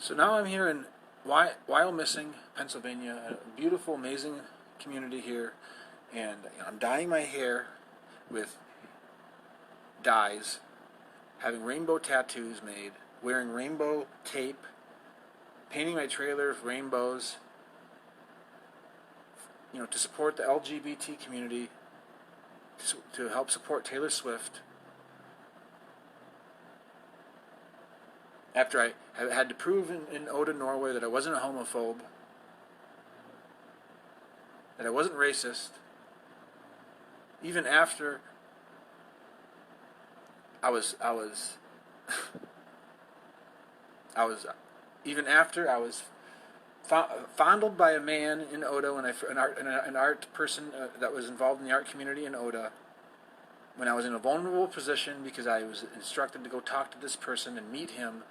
So now I'm here in Wyomissing, Pennsylvania, a beautiful, amazing community here, and I'm dyeing my hair with dyes, having rainbow tattoos made, wearing rainbow tape, painting my trailer with rainbows, to support the LGBT community, to help support Taylor Swift. After I had to prove in Odda, Norway, that I wasn't a homophobe, that I wasn't racist, even after I was even after I was fondled by a man in Odda, an art person that was involved in the art community in Odda, when I was in a vulnerable position because I was instructed to go talk to this person and meet him,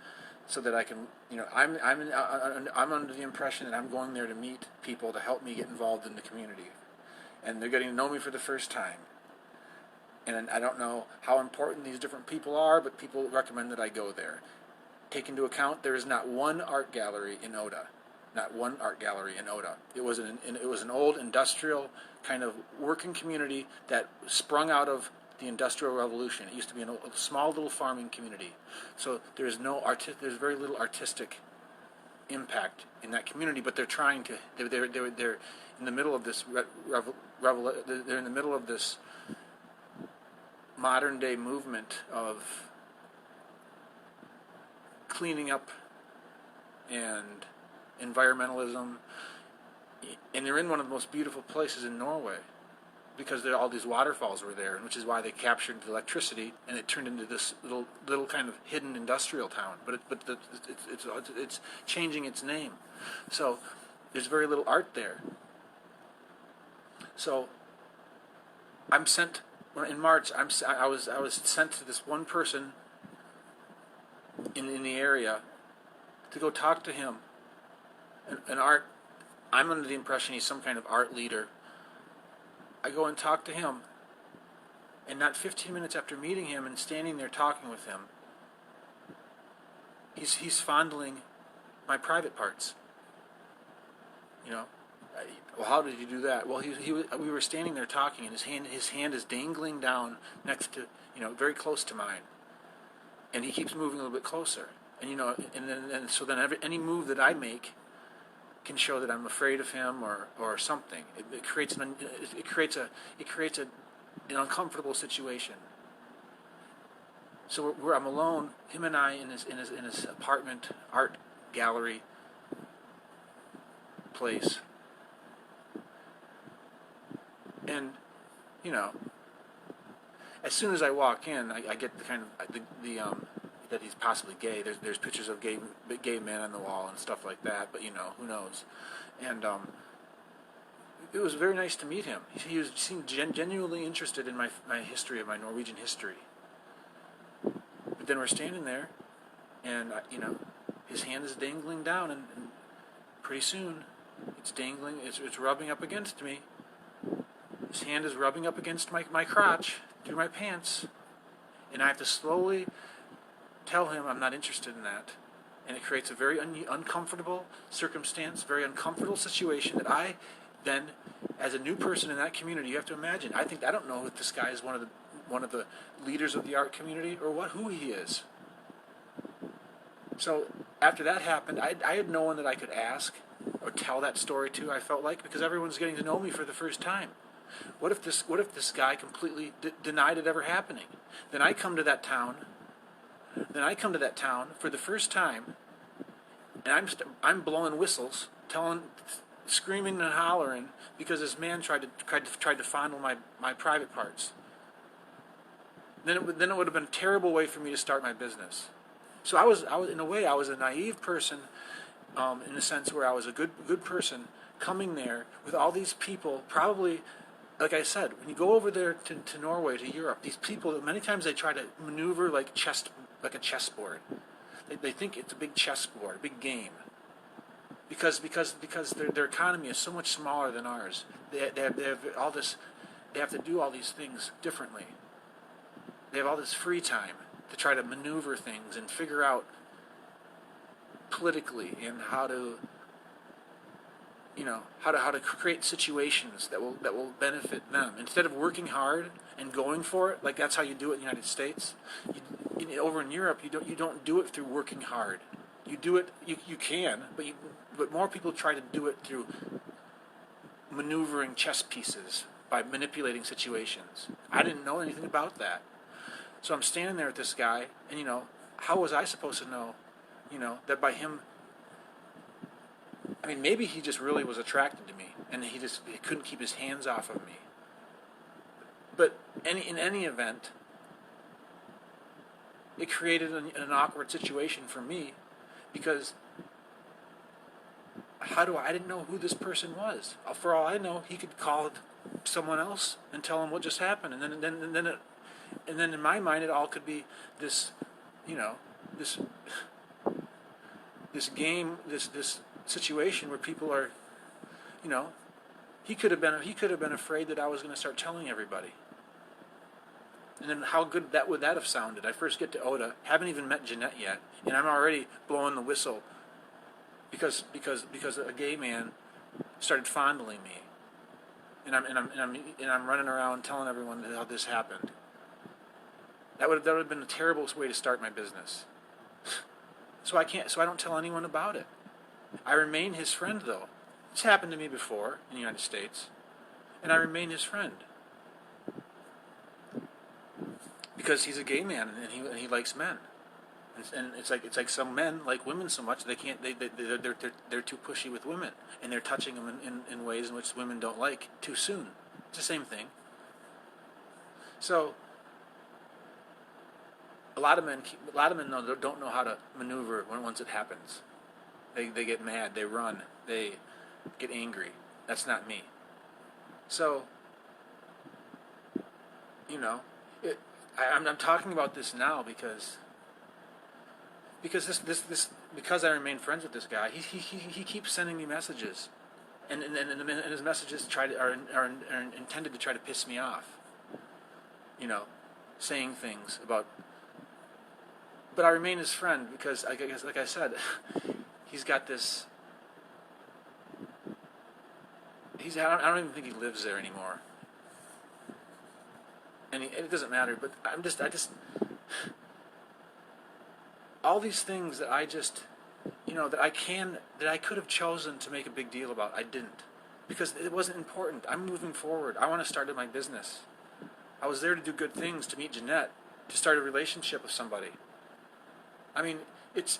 so that I can, I'm under the impression that I'm going there to meet people to help me get involved in the community, and they're getting to know me for the first time. And I don't know how important these different people are, but people recommend that I go there. Take into account there is not one art gallery in Odda. Not one art gallery in Odda. It was an old industrial kind of working community that sprung out of the Industrial Revolution. It used to be a small little farming community. So there's very little artistic impact in that community. But they're trying to. They're in the middle of this they're in the middle of this modern day movement of cleaning up and environmentalism, and they're in one of the most beautiful places in Norway because all these waterfalls were there, which is why they captured the electricity and it turned into this little kind of hidden industrial town. But it's changing its name, so there's very little art there. So I'm sent in March. I was sent to this one person in the area to go talk to him. I'm under the impression he's some kind of art leader. I go and talk to him, and not 15 minutes after meeting him and standing there talking with him, he's fondling my private parts. Well, how did you do that? Well, we were standing there talking, and his hand is dangling down next to, very close to mine, and he keeps moving a little bit closer, and so then any move that I make can show that I'm afraid of him or something. It creates an uncomfortable situation. So I'm alone, him and I, in his apartment art gallery place, and as soon as I walk in, I get the kind of that he's possibly gay. There's pictures of gay men on the wall and stuff like that, but who knows? And it was very nice to meet him. He seemed genuinely interested in my history, of my Norwegian history. But then we're standing there, and his hand is dangling down, and pretty soon it's dangling. It's rubbing up against me. His hand is rubbing up against my crotch through my pants, and I have to slowly tell him I'm not interested in that. And it creates a very uncomfortable circumstance, very uncomfortable situation that I then, as a new person in that community, you have to imagine. I don't know if this guy is one of the leaders of the art community or who he is. So after that happened, I had no one that I could ask or tell that story to. I felt like, because everyone's getting to know me for the first time. What if this guy completely denied it ever happening? Then I come to that town. For the first time, and I'm blowing whistles, screaming and hollering because this man tried to fondle my private parts. Then it would have been a terrible way for me to start my business. So I was in a way I was a naive person, in the sense where I was a good person coming there with all these people. Probably, like I said, when you go over there to Norway, to Europe, these people, many times they try to maneuver like a chessboard. They think it's a big chessboard, a big game. Because their economy is so much smaller than ours. They have all this. They have to do all these things differently. They have all this free time to try to maneuver things and figure out politically and how to, how to create situations that will benefit them instead of working hard and going for it. Like that's how you do it in the United States. Over in Europe, you don't do it through working hard. You do it. You can, but more people try to do it through maneuvering chess pieces by manipulating situations. I didn't know anything about that, so I'm standing there with this guy, and how was I supposed to know, that by him? I mean, maybe he just really was attracted to me, and he couldn't keep his hands off of me. But in any event, it created an awkward situation for me, because I didn't know who this person was. For all I know, he could call someone else and tell them what just happened, and then in my mind, it all could be this, this game, this situation where people are, he could have been afraid that I was going to start telling everybody. And then how good would that have sounded? I first get to Odda, haven't even met Jeanette yet, and I'm already blowing the whistle because a gay man started fondling me, and I'm running around telling everyone how this happened. That would have been a terrible way to start my business. So I don't tell anyone about it. I remain his friend, though. It's happened to me before in the United States, and I remain his friend because he's a gay man and he likes men, and it's like some men like women so much they're too pushy with women, and they're touching them in ways in which women don't like too soon. It's the same thing. So a lot of men don't know how to maneuver once it happens. They get mad, they run, they get angry. That's not me. So, I'm talking about this now because I remain friends with this guy. He keeps sending me messages, and his messages are intended to try to piss me off. Saying things about. But I remain his friend because, I guess, like I said, he's got this. I don't even think he lives there anymore. And it doesn't matter. But I just, all these things that I just, that I could have chosen to make a big deal about, I didn't, because it wasn't important. I'm moving forward. I want to start my business. I was there to do good things, to meet Jeanette, to start a relationship with somebody. I mean, it's.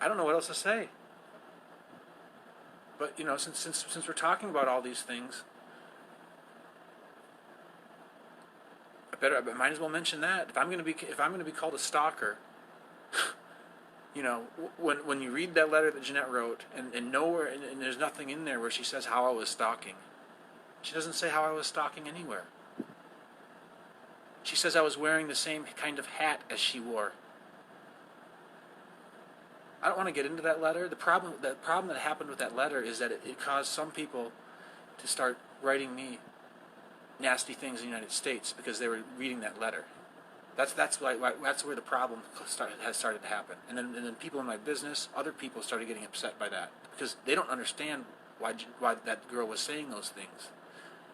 I don't know what else to say. But since we're talking about all these things, I might as well mention that if I'm going to be called a stalker, when you read that letter that Jeanette wrote, and nowhere and there's nothing in there where she says how I was stalking. She doesn't say how I was stalking anywhere. She says I was wearing the same kind of hat as she wore. I don't want to get into that letter. The problem that happened with that letter is that it caused some people to start writing me nasty things in the United States because they were reading that letter. That's where the problem has started to happen. And then people in my business, other people started getting upset by that because they don't understand why that girl was saying those things.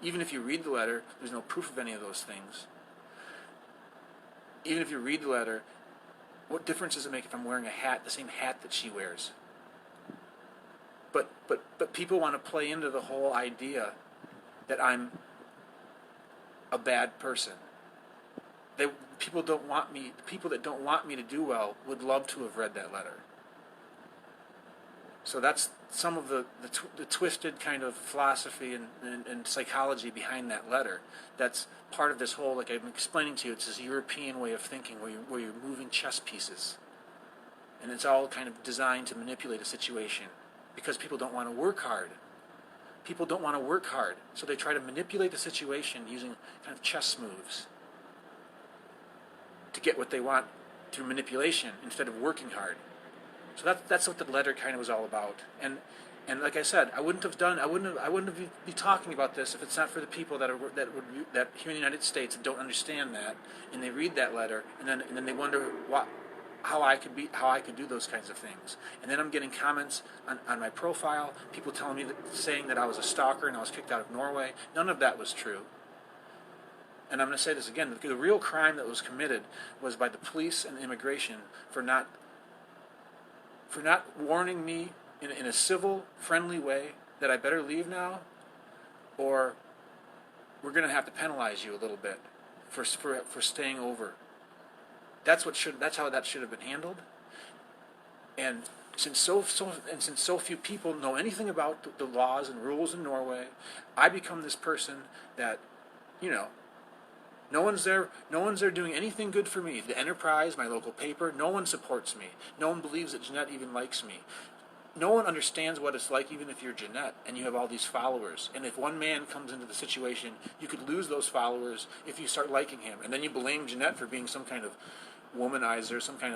Even if you read the letter, there's no proof of any of those things. Even if you read the letter, what difference does it make if I'm wearing a hat, the same hat that she wears? But people want to play into the whole idea that I'm a bad person. People that don't want me to do well would love to have read that letter. So that's some of the twisted kind of philosophy and psychology behind that letter. That's part of this whole, like I'm explaining to you, it's this European way of thinking where you're moving chess pieces. And it's all kind of designed to manipulate a situation because people don't want to work hard. People don't want to work hard, so they try to manipulate the situation using kind of chess moves to get what they want through manipulation instead of working hard. So that's what the letter kind of was all about. And And like I said, I wouldn't be talking about this if it's not for the people that here in the United States that don't understand that, and they read that letter, and then they wonder how I could do those kinds of things. And then I'm getting comments on my profile, people telling me saying that I was a stalker and I was kicked out of Norway. None of that was true. And I'm going to say this again: the real crime that was committed was by the police and immigration for not warning me in a civil, friendly way that I better leave now, or we're going to have to penalize you a little bit for staying over. That's how that should have been handled. And since so few people know anything about the laws and rules in Norway, I become this person that, no one's there doing anything good for me. The Enterprise, my local paper, no one supports me. No one believes that Jeanette even likes me. No one understands what it's like, even if you're Jeanette and you have all these followers. And if one man comes into the situation, you could lose those followers if you start liking him. And then you blame Jeanette for being some kind of womanizer, some kind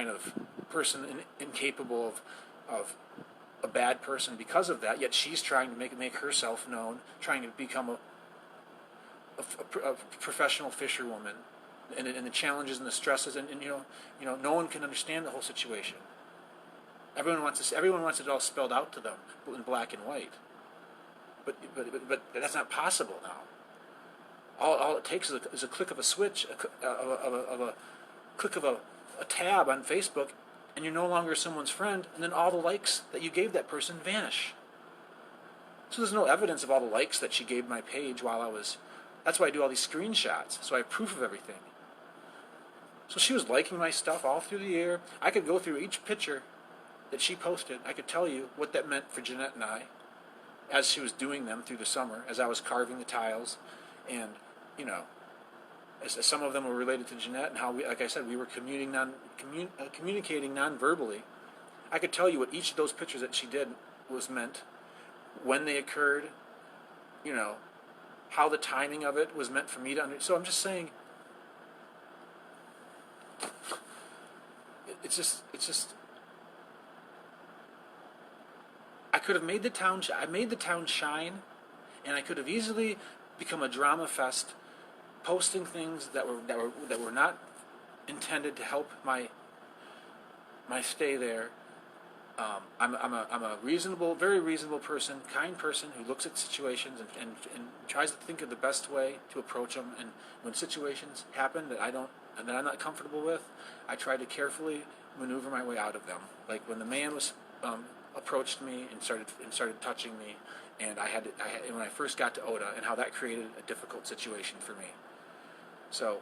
of person incapable of a bad person because of that. Yet she's trying to make herself known, trying to become a professional fisherwoman, and the challenges and the stresses, and no one can understand the whole situation. Everyone wants it all spelled out to them in black and white, but that's not possible now. All it takes is a click of a switch, a click of a tab on Facebook, and you're no longer someone's friend, and then all the likes that you gave that person vanish. So there's no evidence of all the likes that she gave my page while I was. That's why I do all these screenshots, so I have proof of everything. So she was liking my stuff all through the year. I could go through each picture that she posted. I could tell you what that meant for Jeanette and I as she was doing them through the summer, as I was carving the tiles, and as some of them were related to Jeanette, and how like I said, we were communicating non-verbally. I could tell you what each of those pictures that she did was meant, when they occurred, how the timing of it was meant for me to understand. So I'm just saying, it's just. I could have made the town. I made the town shine, and I could have easily become a drama fest, posting things that were not intended to help my stay there. I'm a reasonable, very reasonable person, kind person who looks at situations and tries to think of the best way to approach them. And when situations happen that I'm not comfortable with, I try to carefully maneuver my way out of them. Like when the man was approached me and started touching me, and when I first got to Odda, and how that created a difficult situation for me. So,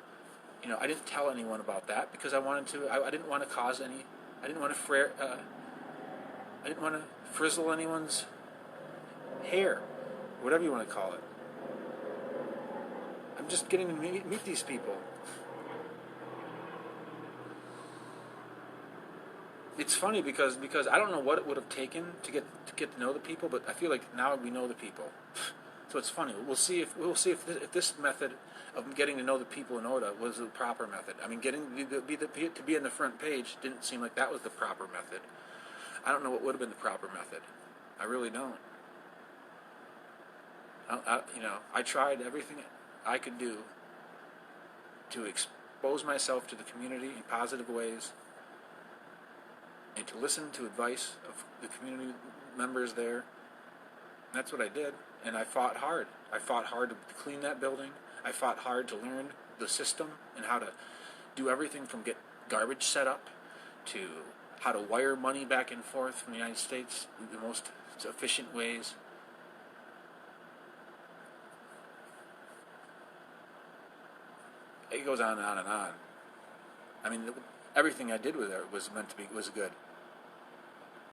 I didn't tell anyone about that because I wanted to. I didn't want to cause any. I didn't want to I didn't want to frizzle anyone's hair, whatever you want to call it. I'm just getting to meet these people. It's funny because I don't know what it would have taken to get to know the people, but I feel like now we know the people. So it's funny. We'll see if this method of getting to know the people in Odda was the proper method. I mean, to be on the front page didn't seem like that was the proper method. I don't know what would have been the proper method. I really don't. I tried everything I could do to expose myself to the community in positive ways, and to listen to advice of the community members there. And that's what I did, and I fought hard. I fought hard to clean that building. I fought hard to learn the system and how to do everything from get garbage set up to how to wire money back and forth from the United States in the most efficient ways. It goes on and on and on. I mean, everything I did with her was meant to be was good.